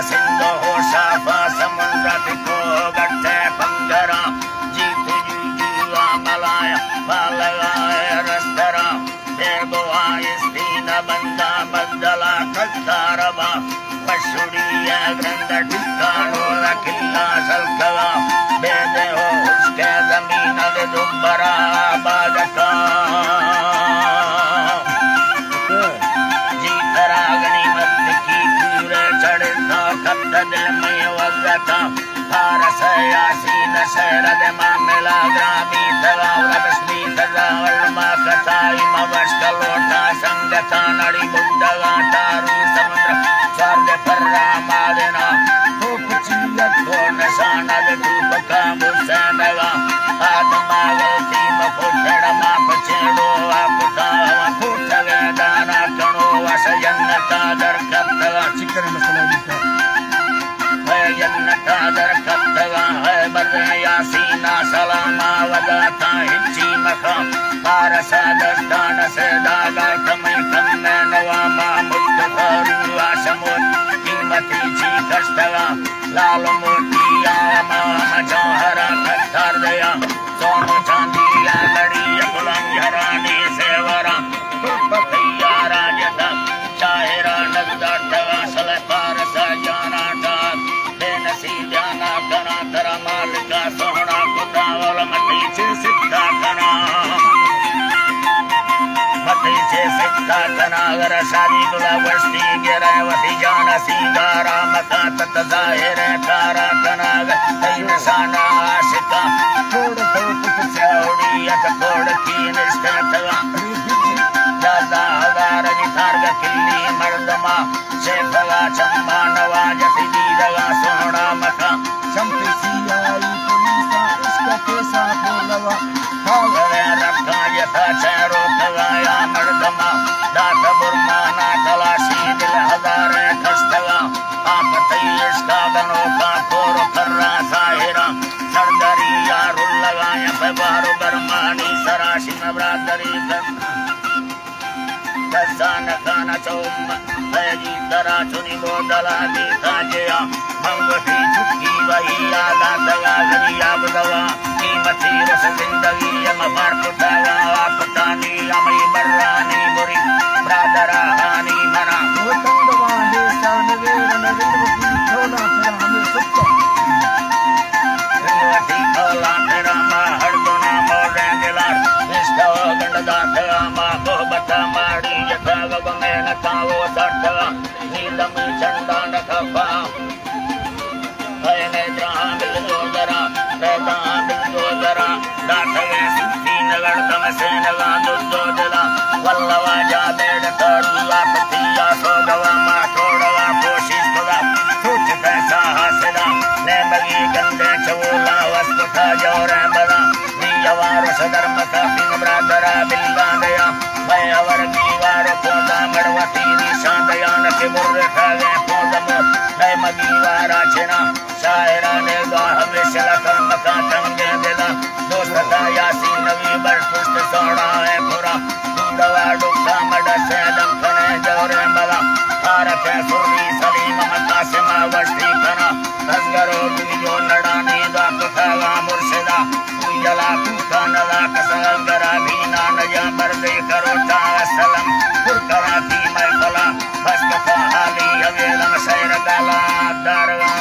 सिंधु हो साफा समुद्र को गट्टे पंगरा जीतु जुआ मलाया पालगाए रस्तरा देववा स्तीन बंदा बदला कत्तारवा पशुड़िया ग्रंथ ठिकानो किल्ला सलकवा बेदे हो उसके जमीन दुबरा बाजका वगता फारस यासीन शरद मामला ग्रामी तगावल बस्मी तगावल कथाई मवस्कलोटा संगता नड़ी बुद्धगा तारू समुद्र स्वर्ग पर्रा मादना धूप चिल्लत को नशानद धूप का मुसनगा आत्मा गलती मफुटड़ माप चेड़ो आपुता फुटगे दाना कणो वसयन्नता दरकत्तगा चिकन मसाला दिखा जन्नता दरकत्तगा है बर यासीना सलामा वदाता हिच्ची मखा पारसा दस्तान से दागा कमई कन्ने नवामा मुद्द फरुआ समुद कीमती ची कष्टगा लाल मोटिया माम जौहरा कत्थर दया सोनो चांदिया लड़िया कुलंझरानी सेवरा कुपकैया राजता चाहेरा नगदाटगा सल पारसा जाना टाक जाना कना तरा मालिका सोहना कुटावल मती से सिद्धा कना मती से सिद्धा कना अगर शादी गुला वस्ती गिरवती जाना सिंगारा मता तत जाहिर तारा कना तई निशाना आशिका थोड़ तो कुछ चौड़ी अत थोड़ की निष्ठा दादा हगार निथार्ग किल्ली मर्दमा शेफगा चंबा नवाजती दीदगा सोहना मखा शम्पी सियाई पुलिसा इसका कैसा बोलवा खावे रखा यथा चेरो खगाया मर्दमा दात बुरमाना तलाशी दिल हजारे खस्तगा आप तई इसका गनो का कोर फर्रा साहिरा सरदरी यारुल लगाया पे बारो बरमानी सराशी में बरादरी दसान खाना चौम पैगी तरा चुनी बोदला गीता जया मंगती चुटकी वही आगा दगा गलिया बदवा कीमती रस जिंदगी यम मार पुटागा आपतानी अमई बर्रानी बुरी ब्रादरा हानी मना तंगवा हे सानवेर नविल छोला तेरा हमें सुक्को रिवती खोला तेरा मा हरदोना मोरे दिलार इष्टा गंडदा तेरा मा को बता माड़ी गमेन कावो दर्दगा नीलम चंदा नखफा भयने जहां बिल जोदरा रहता बिल जोदरा दाठगे सुखी नगर दम से नगा दुद्धो दिला वल्लवा जा बेड़ तरुला पतिया सोगवा मा छोड़वा कोशिश करा सोच पैसा हासिला ने बगी गंदे चवोला वस्कुठा जोरे बदा नियवार सदर्म का बिन ब्रादरा बिल गांडया भय अवर दीवार पोदा मड़वती निशान दयान के मुर्रे खागे पोदमो नय मगीवारा चना शायरा ने गा हमेशा लखन मका तंगे दिला दोस्ता यासी नवी बर पुष्ट सोना है पूरा दूधवा डुक्का मड से दमखने जोरे मला भारत सुरनी सलीम मका से वस्ती कना तस्गरो दुनियो नडानी दा कुथावा मुर्शिदा जला कुका नला कसगरा भीना नया बरदे करोटा सलम पुरकरा की मैं फला बस कथा हाली अवेलम सैर गाला दरगा